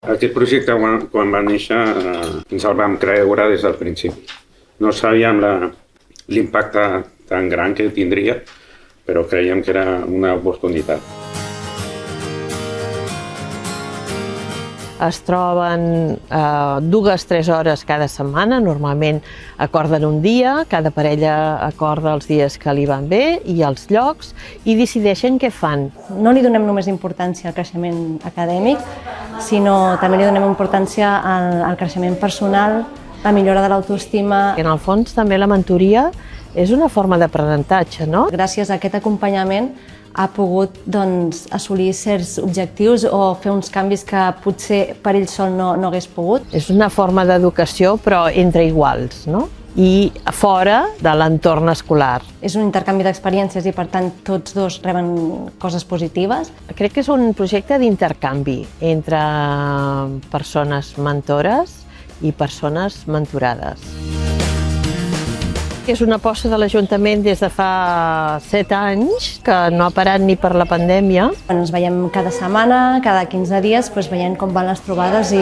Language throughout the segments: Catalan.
Aquest projecte, quan va néixer, ens el vam creure des del principi. No sabíem l'impacte tan gran que tindria, però creiem que era una oportunitat. Es troben 2-3 hores cada setmana, normalment acorden un dia, cada parella acorda els dies que li van bé i els llocs i decideixen què fan. No li donem només importància al creixement acadèmic, sinó també li donem importància al creixement personal, la millora de l'autoestima. En el fons també la mentoria és una forma d'aprenentatge, no? Gràcies a aquest acompanyament ha pogut assolir certs objectius o fer uns canvis que potser per ell sol no hagués pogut. És una forma d'educació però entre iguals, no? I fora de l'entorn escolar. És un intercanvi d'experiències i per tant tots dos reben coses positives. Crec que és un projecte d'intercanvi entre persones mentores i persones mentorades. És una aposta de l'Ajuntament des de fa 7 anys, que no ha parat ni per la pandèmia. Ens veiem cada setmana, cada 15 dies, veient com van les trobades i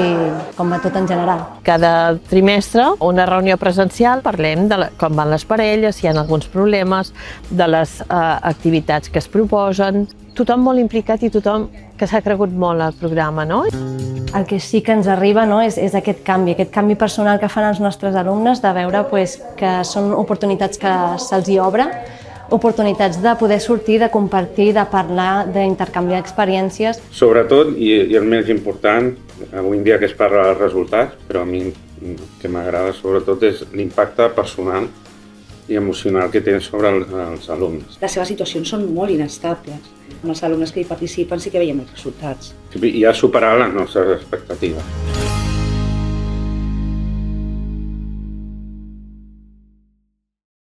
com va tot en general. Cada trimestre, una reunió presencial, parlem de com van les parelles, si hi ha alguns problemes, de les activitats que es proposen. Tothom molt implicat i tothom que s'ha cregut molt al programa, no? El que sí que ens arriba és aquest canvi personal que fan els nostres alumnes, de veure que són oportunitats que se'ls hi obre, oportunitats de poder sortir, de compartir, de parlar, d'intercanviar experiències. Sobretot, i el més important, avui en dia que es parla dels resultats, però a mi el que m'agrada sobretot és l'impacte personal i emocional que té sobre els alumnes. Les seves situacions són molt inestables. Amb els alumnes que hi participen sí que veiem els resultats. I ha superat les nostres expectatives.